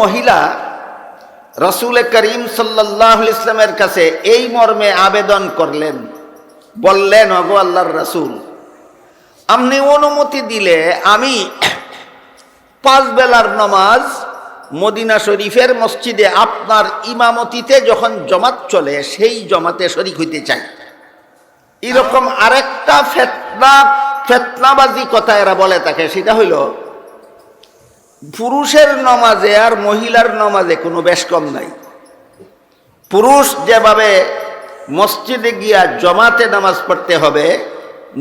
মহিলা রাসূল করিম সাল্লাল্লাহু আলাইহি ওয়াসাল্লামের কাছে এই মর্মে আবেদন করলেন, বললেন, ওগো আল্লাহর রাসূল, আপনি অনুমতি দিলে আমি 5 বেলার নামাজ মদিনা শরীফের মসজিদে আপনার ইমামতিতে যখন জমাত চলে সেই জমাতে শরীক হইতে চাই। এরকম আরেকটা ফেতনাবাজি কথা এরা বলে থাকে, সেটা হইল পুরুষের নামাজে আর মহিলার নামাজে কোনো বেশ কম নাই। পুরুষ যেভাবে মসজিদে গিয়া জমাতে নামাজ পড়তে হবে,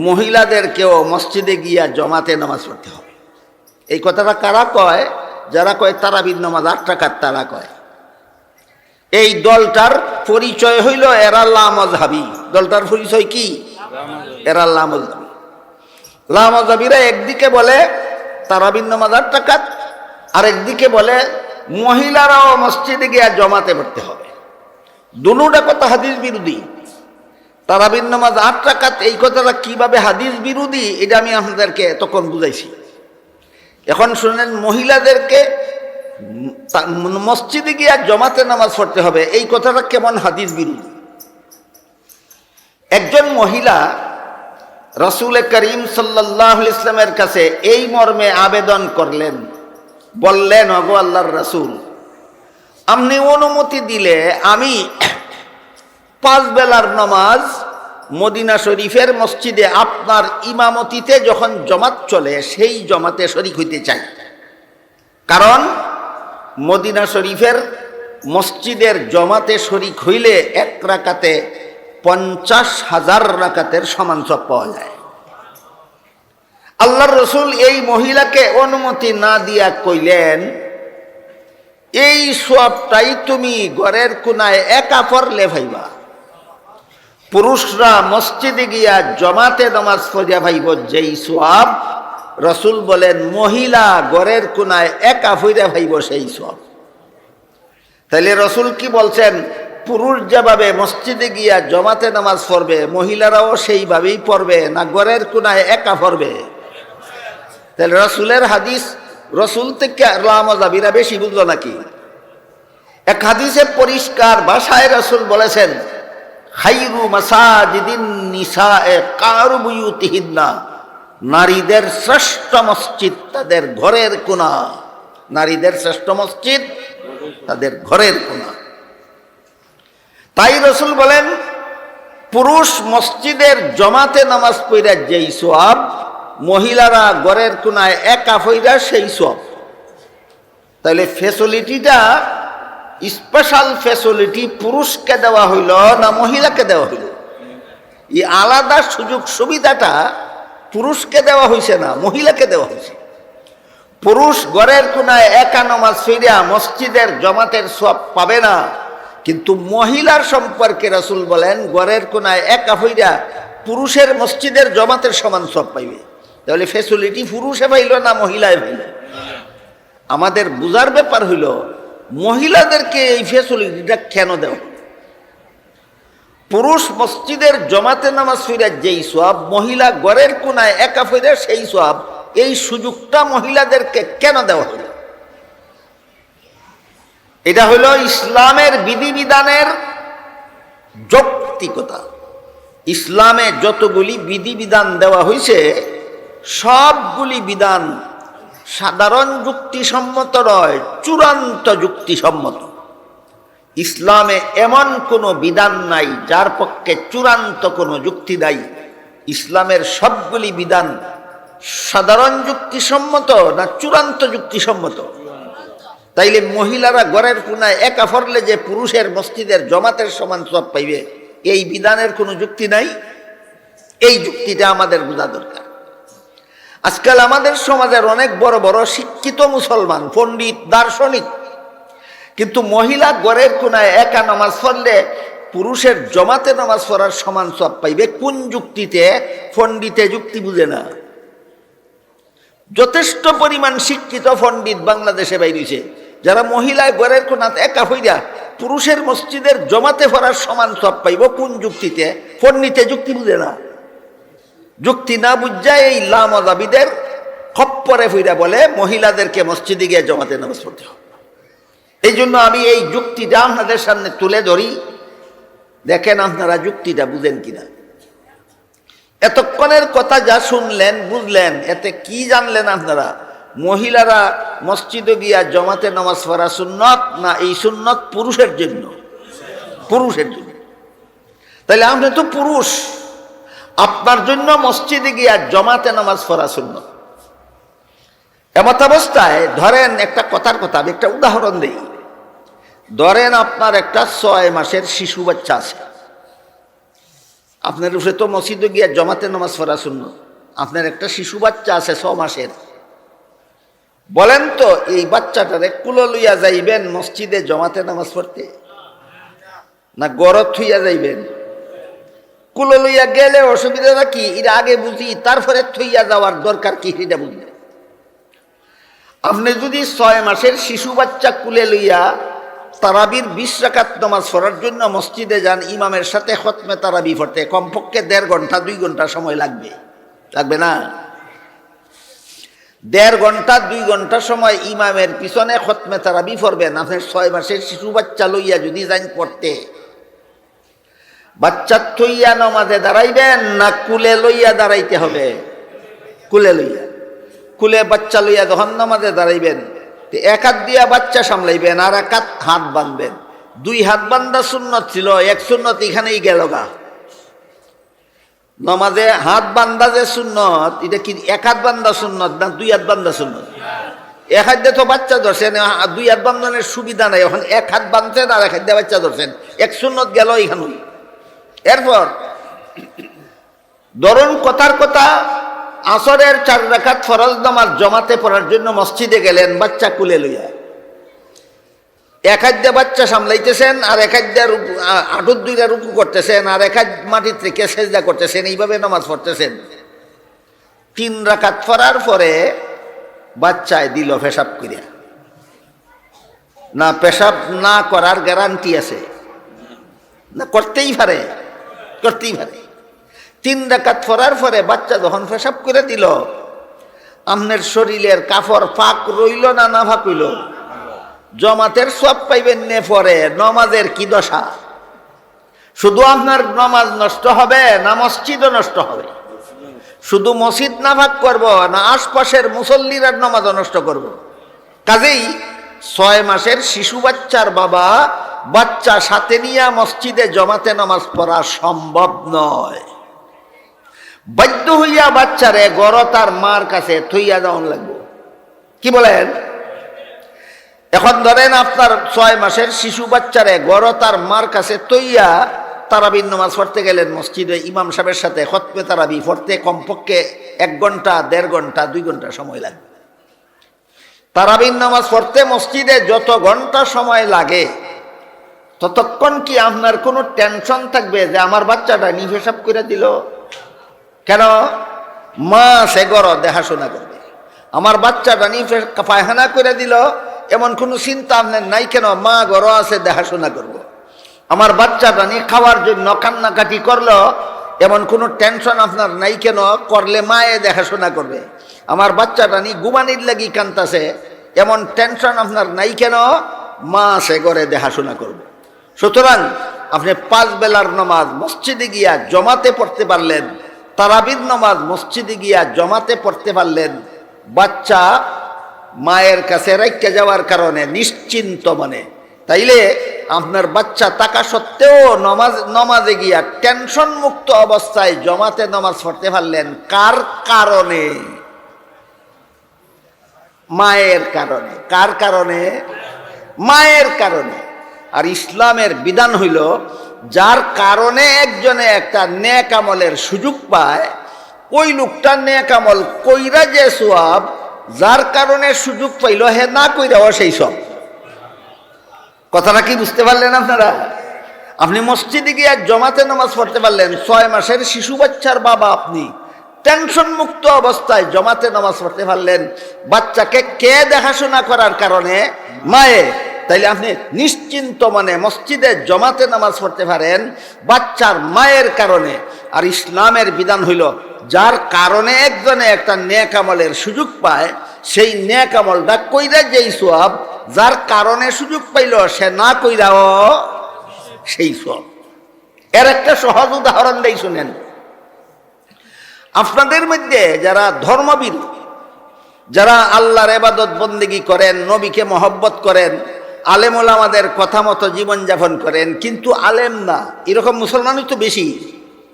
মহিলাদেরকেও মসজিদে গিয়া জমাতে নামাজ পড়তে হবে। এই কথাটা কারা কয়? যারা কয় তারাবির নামাজ 8 রাকাত তারা কয়। এই দলটার পরিচয় হইল এরা লামাযহাবী। দলটার পরিচয় কি? এরা লামাযহাবী। লামাযহাবীরা একদিকে বলে তারাবির নামাজ 8 রাকাত, আর একদিকে বলে মহিলারাও মসজিদে গিয়া জমাতে পড়তে হবে। দুটোটা কথা হাদিস বিরোধী। তারাবির নামাজ 8 রাকাত এই কথাটা কিভাবে হাদিস বিরোধী এটা আমি আপনাদেরকে তখন বুঝাইছি। এখন শুনেন, মহিলাদেরকে মসজিদে গিয়া জমাতে নামাজ পড়তে হবে এই কথাটা কেমন হাদিস বিরোধী। একজন মহিলা রাসূল করিম সাল্লাল্লাহু আলাইহি ওয়াসাল্লামের কাছে এই মর্মে আবেদন করলেন, বললেন, ওগো আল্লাহর রাসূল, আপনি অনুমতি দিলে আমি 5 বেলার নামাজ মদিনা শরীফের মসজিদে আপনার ইমামতিতে যখন জমাত চলে সেই জমাতে শরীক হইতে চাই। কারণ মদিনা শরীফের মসজিদের জমাতে শরীক হইলে 1 রাকাতে 50,000 রাকাতের সমান সওয়াব পাওয়া যায়। আল্লাহর রাসূল এই মহিলাকে অনুমতি না দিয়া কইলেন, এই সওয়াবটাই তুমি ঘরের কোনায় একা পড়লে ভাইবা। পুরুষরা মসজিদে গিয়া জমাতে নামাজ পড়িয়া ভাইব যেই সওয়াব, রাসূল বলেন মহিলা ঘরের কোনায় একা পড়িয়া ভাইব সেই সওয়াব। তাহলে রাসূল কি বলছেন? পুরুষ যেভাবে মসজিদে গিয়া জমাতে নামাজ পড়বে মহিলারাও সেইভাবেই পড়বে, না ঘরের কোনায় একা পড়বে? তাহলে রাসূলের হাদিস রাসূল থেকে লামাযহাবীরা বেশি বুঝলো নাকি? এক হাদিসে পরিষ্কার ভাষায় রাসূল বলেছেন, খায়রু মাসাজিদিন নিসায়ে কারু বুয়ুতিহিন্না, নারীদের শ্রেষ্ঠ মসজিদ তাদের ঘরের কোণা। নারীদের শ্রেষ্ঠ মসজিদ তাদের ঘরের কোণা। তাই রাসূল বলেন, পুরুষ মসজিদের জমাতে নামাজ পড়া যেই সওয়াব, মহিলারা ঘরের কোণায় একা পড়া সেই সওয়াব। তাহলে ফ্যাসিলিটিটা স্পেশাল ফ্যাসিলিটি পুরুষকে দেওয়া হইল না মহিলাকে দেওয়া হইল? এই আলাদা সুযোগ সুবিধাটা পুরুষকে দেওয়া হয়েছে না মহিলাকে দেওয়া হয়েছে। পুরুষ ঘরের কোনায় একা নামাজ পড়া মসজিদের জমাতের সওয়াব পাবে না, কিন্তু মহিলার সম্পর্কে রাসূল বলেন ঘরের কোনায় একা পড়া পুরুষের মসজিদের জমাতের সমান সওয়াব পাইবে। তাহলে ফ্যাসিলিটি পুরুষে পাইল না মহিলায় পাইল? আমাদের বুঝার ব্যাপার হইল মহিলাদেরকে এই ফ্যাসিলিটিটা কেন দেওয়া? পুরুষ মসজিদের জমাতে নামাজ পড়া যেই সওয়াব, মহিলা ঘরের কোনায় একা পড়া সেই সওয়াব, এই সুযোগটা মহিলাদেরকে কেন দেওয়া হলো? এটা হলো ইসলামের বিধিবিধানের যৌক্তিকতা। ইসলামে যতগুলি বিধিবিধান দেওয়া হয়েছে সবগুলি বিধান সাধারণ যুক্তিসম্মত নয়, চূড়ান্ত যুক্তিসম্মত। ইসলামে এমন কোনো বিধান নাই যার পক্ষে চূড়ান্ত কোনো যুক্তি নাই। ইসলামের সবগুলি বিধান সাধারণ যুক্তিসম্মত না চূড়ান্ত যুক্তিসম্মত? তাইলে মহিলারা ঘরের কোনায় একা পড়লে যে পুরুষের মসজিদের জমাতের সমান সওয়াব পাইবে, এই বিধানের কোনো যুক্তি নাই। এই যুক্তিটা আমাদের বোঝা দরকার। আজকাল আমাদের সমাজের অনেক বড় বড় শিক্ষিত মুসলমান, পণ্ডিত, দার্শনিক, কিন্তু মহিলা ঘরের কোনায় একা নামাজ পড়লে পুরুষের জমাতে নামাজ পড়ার সমান সওয়াব পাইবে। কোন যুক্তিতে? পণ্ডিতে যুক্তি বুঝে না। যথেষ্ট পরিমাণ শিক্ষিত পণ্ডিত বাংলাদেশে বাইরেছে, যারা মহিলায় ঘরের কোনাতে একা হইয়া পুরুষের মসজিদের জমাতে পড়ার সমান সওয়াব পাইব। কোন যুক্তিতে? পণ্ডিতে যুক্তি বুঝে না। যুক্তি না বুঝা এই লামাযহাবীদের খপ্পরে ফিরা বলে মহিলাদেরকে মসজিদে গিয়ে জমাতে নামাজ পড়তে হবে। এই জন্য আমি এই যুক্তিটা আপনাদের সামনে তুলে ধরি, দেখেন আপনারা যুক্তিটা বুঝেন কিনা। এতক্ষণের কথা যা শুনলেন বুঝলেন, এতে কি জানলেন আপনারা? মহিলারা মসজিদে গিয়া জমাতে নামাজ পড়া সুন্নত, না এই সুন্নত পুরুষের জন্য? পুরুষের জন্য। তাহলে আপনি তো পুরুষ, আপনার জন্য মসজিদে গিয়া জমাতে নামাজ পড়া সুন্নত। এমত অবস্থায় ধরেন একটা কথার কথা, আমি একটা উদাহরণ দিই। ধরেন আপনার একটা 6 মাসের শিশু বাচ্চা আছে, আপনার উপরে তো মসজিদে গিয়া জমাতে নামাজ পড়া সুন্নত। আপনার একটা শিশু বাচ্চা আছে 6 মাসের, বলেন তো এই বাচ্চাটারে কুলো লইয়া যাইবেন মসজিদে জমাতে নামাজ পড়তে, না গরত থইয়া যাইবেন? কুলো লইয়া গেলে অসুবিধাটা কি এটা আগে বুঝি, তারপরে থইয়া যাওয়ার দরকার কি এটা বুঝি। আপনি যদি 6 মাসের শিশু বাচ্চা কুলে লইয়া তারাবির 20 রাকাত নামাজ পড়ার জন্য মসজিদে যান ইমামের সাথে খতমে তারাবি পড়তে, কমপক্ষে 1.5 ঘন্টা 2 ঘন্টা সময় লাগবে, লাগবে না? 1.5 ঘন্টা 2 ঘন্টা সময় ইমামের পিছনে খতমে তারাবি পড়বেন। আপনি 6 মাসের শিশু বাচ্চা লইয়া যদি যান পড়তে, বাচ্চা থইয়া নামাজে দাঁড়াইবেন না কুলে লইয়া দাঁড়াইতে হবে? কুলে লইয়া। কুলে বাচ্চা লইয়া যখন নামাজে দাঁড়াইবেন, এক হাত দিয়া বাচ্চা সামলাইবেন আর এক হাত হাত বাঁধবেন। 2 হাত বান্ধা সুন্নত ছিল, এক সুন্নত এখানেই গেল গা। নামাজে হাত বান্ধা যে সুন্নত, এটা কি 1 হাত বান্ধা সুন্নত না 2 হাত বান্ধা সুন্নত? 1 হাত দিয়ে তো বাচ্চা ধরছেন, 2 হাত বান্ধনের সুবিধা নাই, এখন 1 হাত বাঁধছেন আর 1 হাত দিয়ে বাচ্চা ধরছেন, এক সুন্নত গেল এখানে। এরপর ধরুন কথার কথা আসরের 4 রাকাত ফরজ নামাজ জমাতে পড়ার জন্য মসজিদে গেলেন বাচ্চা কুলে লইয়া, 1 হাত দিয়ে বাচ্চা সামলাইতেছেন আর 1 হাত দিয়ে আঁটুর 2টা রুকু করতেছেন আর 1 হাত মাটির থেকে সেজদা করতেছেন, এইভাবে নামাজ পড়তেছেন। 3 রাকাত পড়ার পরে বাচ্চায় দিল পেশাব করিয়া, না পেশাব না করার গ্যারান্টি আছে? না, করতেই পারে, করতেই পারে। 3 রাকাত পড়ার পরে বাচ্চা যখন পেশাব করে দিল, আপনার শরীরের কাপড় ফাঁক রইল না না ফাঁক হইল? জমাতের সব পাইবেন নে পরে, নমাজের কি দশা? শুধু আপনার নমাজ নষ্ট হবে না মসজিদও নষ্ট হবে? শুধু মসজিদ না ভাগ করব না আশপাশের মুসল্লিরা নমাজও নষ্ট করব? কাজেই 6 মাসের শিশু বাচ্চার বাবা বাচ্চা সাথে নিয়ে মসজিদে জমাতে নামাজ পড়া সম্ভব নয়। বাধ্য হইয়া বাচ্চারে গড় তার মার কাছে থইয়া যাওয়ান লাগবে। কি বলেন? এখন ধরেন আপনার 6 মাসের শিশু বাচ্চারে গড় তার মার কাছে তৈয়া তারাবির নামাজ পড়তে গেলেন মসজিদে ইমাম সাহেবের সাথে খতমে তারাবি পড়তে কমপক্ষে 1 ঘন্টা 1.5 ঘন্টা 2 ঘন্টা সময় লাগবে। তারাবির নামাজ পড়তে মসজিদে যত ঘন্টা সময় লাগে ততক্ষণ কি আপনার কোনো টেনশন থাকবে যে আমার বাচ্চাটা নিফেসাব করে দিল? কেন? মা সে গড় দেখাশোনা করবে। আমার বাচ্চাটা নিফে পায়খানা করে দিল এমন কোনো চিন্তা আপনার নাই কেন? মা গড় আছে দেখাশোনা করব। আমার বাচ্চাটা নিয়ে খাওয়ার জন্য কান্নাকাটি করলো এমন কোনো টেনশন আপনার নাই কেন? করলে মায়ে দেখাশোনা করবে। আমার বাচ্চাটা নিয়ে ঘুমানির লাগি কান্তাছে এমন টেনশন আপনার নাই কেন? মা সে ঘরে দেখাশোনা করবে। সুতরাং আপনি 5 বেলার নামাজ মসজিদে গিয়া জমাতে পড়তে পারলেন, তারাবির নামাজ মসজিদে গিয়া জমাতে পড়তে পারলেন, বাচ্চা মায়ের কাছে রাইখা যাওয়ার কারণে নিশ্চিন্ত মনে। তাইলে আপনার বাচ্চা থাকা সত্ত্বেও নমাজে গিয়া টেনশন মুক্ত অবস্থায় জমাতে নামাজ পড়তে পারলেন। কার কারণে? মায়ের কারণে। কার কারণে? মায়ের কারণে। আর ইসলামের বিধান হইল যার কারণে একজনে একটা নেক আমলের সুযোগ পায়, ওই লোকটা নেক আমল কইরা যে সওয়াব, যার কারণে সুযোগ পাইল হে না কইরাও সেই সব। কথাটা কি বুঝতে পারলেন আপনারা? আপনি মসজিদে গিয়ে জমাতে নামাজ পড়তে পারলেন, 6 মাসের শিশু বাচ্চার বাবা আপনি টেনশন মুক্ত অবস্থায় জমাতে নামাজ পড়তে পারলেন। বাচ্চাকে কে দেখাশোনা করার কারণে? মায়ে। তাইলে আপনি নিশ্চিন্ত মনে মসজিদে জমাতে নামাজ পড়তে পারেন বাচ্চার মায়ের কারণে। আর ইসলামের বিধান হইল যার কারণে একজনে একটা নেক আমলের সুযোগ পায়, সেই নেক আমলটা কইরা যেই সওয়াব, যার কারণে সুযোগ পাইল সে না কইরাও সেই সব। এর একটা সহজ উদাহরণ দেই শুনেন। আপনাদের মধ্যে যারা ধর্মবিদ, যারা আল্লাহর ইবাদত বন্দেগী করেন, নবীকে মহব্বত করেন, আলেম ওলামাদের কথা মতো জীবনযাপন করেন, কিন্তু আলেম না, এরকম মুসলমানই তো বেশি।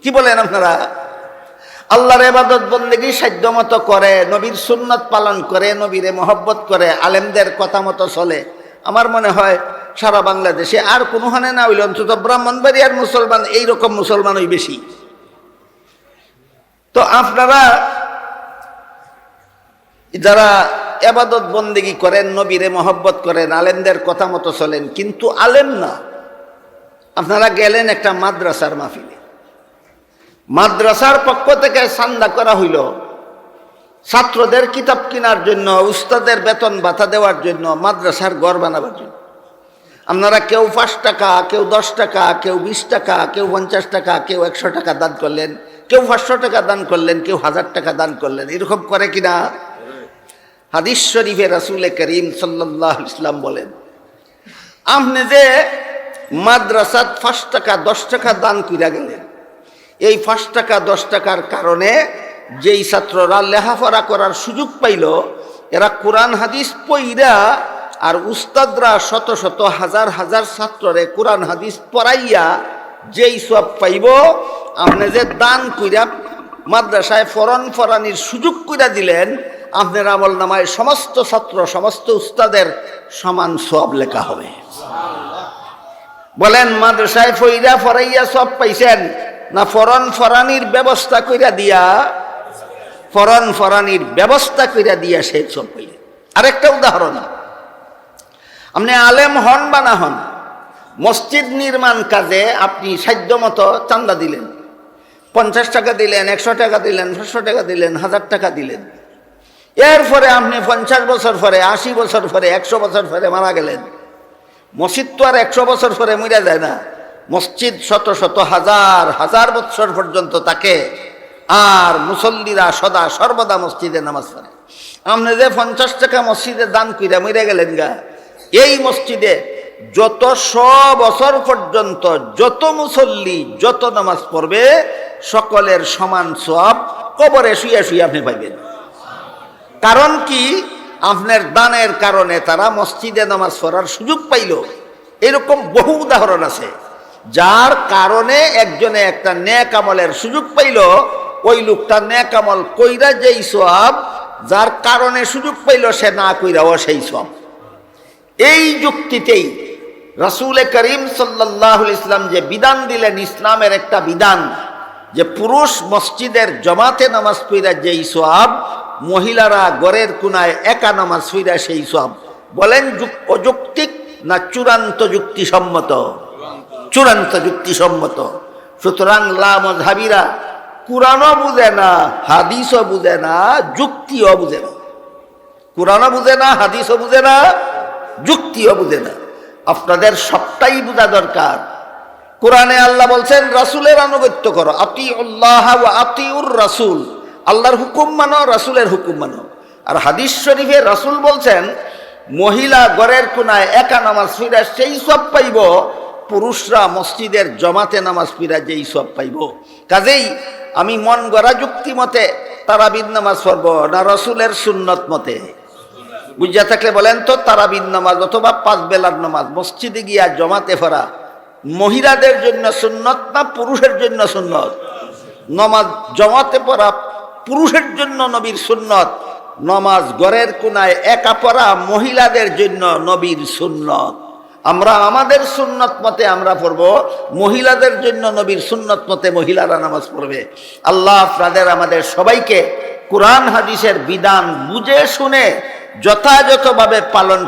কি বলেন আপনারা? আল্লাহর ইবাদত বন্দেগী সাধ্য মতো করে, নবীর সুন্নাত পালন করে, নবীরে মহব্বত করে, আলেমদের কথা মতো চলে। আমার মনে হয় সারা বাংলাদেশে আর কোনোখানে না হইলে অন্তত ব্রাহ্মণবাড়িয়ার মুসলমান এইরকম মুসলমানই বেশি। তো আপনারা যারা ইবাদত বন্দেগী করেন, নবীরে মহব্বত করেন, আলেমদের কথা মতো চলেন, কিন্তু আলেম না, আপনারা গেলেন একটা মাদ্রাসার মাহফিলে। মাদ্রাসার পক্ষ থেকে চান্দা করা হইল ছাত্রদের কিতাব কেনার জন্য, উস্তাদের বেতন ভাতা দেওয়ার জন্য, মাদ্রাসার ঘর বানাবার জন্য। আপনারা কেউ 5 টাকা, কেউ 10 টাকা, কেউ 20 টাকা, কেউ 50 টাকা, কেউ 100 টাকা দান করলেন, কেউ 500 টাকা দান করলেন, কেউ 1000 টাকা দান করলেন। এরকম করে কিনা? হাদিস শরীফে রাসূল করিম সাল্লাল্লাহু আলাইহি ওয়াসাল্লাম বলেন, আপনি যে মাদ্রাসাত 5 টাকা 10 টাকা দান কইরা গেলেন, এই 5 টাকা 10 টাকার কারণে যেই ছাত্ররা লেখাপড়া করার সুযোগ পাইল, এরা কোরআন হাদিস পড়া, আর উস্তাদরা শত শত হাজার হাজার ছাত্ররে কোরআন হাদিস পড়াইয়া যেই সব পাইব, আপনি যে দান কইরা মাদ্রাসায় ফরানির সুযোগ কইরা দিলেন, আপনার আমল নামায় সমস্ত ছাত্র, সমস্ত উস্তাদের সমান সব লেখা হবে। বলেন, মাদ্রাসায় ফরাইয়া সব পাইছেন, না ফরানির ব্যবস্থা কইরা দিয়া, ফরানির ব্যবস্থা কইরা দিয়া সেই সব পাইলেন? আরেকটা উদাহরণ, আপনি আলেম হন বা না হন, মসজিদ নির্মাণ কাজে আপনি সাধ্য মতো চান্দা দিলেন, 50 টাকা দিলেন, 100 টাকা দিলেন, 500 টাকা দিলেন, 1000 টাকা দিলেন। এরপরে আপনি 50 বছর পরে, 80 বছর পরে, 100 বছর পরে মারা গেলেন। মসজিদ তো আর 100 বছর পরে মরে যায় না, মসজিদ শত শত হাজার হাজার বছর পর্যন্ত থাকে, আর মুসল্লিরা সদা সর্বদা মসজিদে নামাজ পড়ে। আপনি যে 50 টাকা মসজিদে দান কইরা মরে গেলেন গা, এই মসজিদে যত 100 বছর পর্যন্ত যত মুসল্লি যত নামাজ পড়বে, সকলের সমান সওয়াব কবরে শুয়ে শুয়ে আপনি পাইবেন। কারণ কি? আপনার দানের কারণে তারা মসজিদে নামাজ পড়ার সুযোগ পাইল। এরকম বহু উদাহরণ আছে, যার কারণে একজনে একটা নেক আমলের সুযোগ পাইল, ওই লোকটা নেক আমল কইরা যেই সওয়াব, যার কারণে সুযোগ পাইল সে না কইরাও সেই সওয়াব। এই যুক্তিতেই রাসূল করিম সাল্লাল্লাহু আলাইহি ওয়াসাল্লাম যে বিধান দিলেন, ইসলামের একটা বিধান, যে পুরুষ মসজিদের জামাতে নামাজ পড়া যেই সওয়াব, মহিলারা ঘরের কোনায় একা নামাজ পড়া সেই সওয়াব। বলেন, অযৌক্তিক না চূড়ান্ত যুক্তিসম্মত? চূড়ান্ত যুক্তিসম্মত। সুতরাং লামাযহাবীরা কুরআনও বুঝে না, হাদিসও বুঝে না, যুক্তিও বুঝে না। কুরআনও বুঝে না, হাদিসও বুঝে না, যুক্তিও বুঝে না। আপনাদের সবটাই বোঝা দরকার। কোরআনে আল্লাহ বলছেন, রাসূলের আনুগত্য করো, আতিউল্লাহ ওয়া আতিউর রাসূল, আল্লাহর হুকুম মানো, রাসূলের হুকুম মানো। আর হাদিস শরীফে রাসূল বলছেন, মহিলা ঘরের কোনায় একা নামাজ পড়া সেই সব পাইব, পুরুষরা মসজিদের জমাতে নামাজ পড়া যেই সব পাইব। কাজেই আমি মন গড়া যুক্তি মতে তারাবির নামাজ পড়ব, না রাসূলের সুন্নত মতে? বুঝা থাকলে বলেন তো, তারাবির নামাজ অথবা 5 বেলার নামাজ মসজিদে গিয়া জমাতে পড়া মহিলাদের জন্য সুন্নত না পুরুষের জন্য সুন্নত? নামাজ জমাতে পড়া পুরুষের জন্য নবীর সুন্নত, নামাজ ঘরের কোনায় একা পড়া মহিলাদের জন্য নবীর সুন্নত। আমরা আমাদের সুন্নত মতে আমরা পড়ব, মহিলাদের জন্য নবীর সুন্নত মতে মহিলারা নামাজ পড়বে। আল্লাহ আপনাদের আমাদের সবাইকে কোরআন হাদিসের বিধান বুঝে শুনে যথাযথভাবে পালন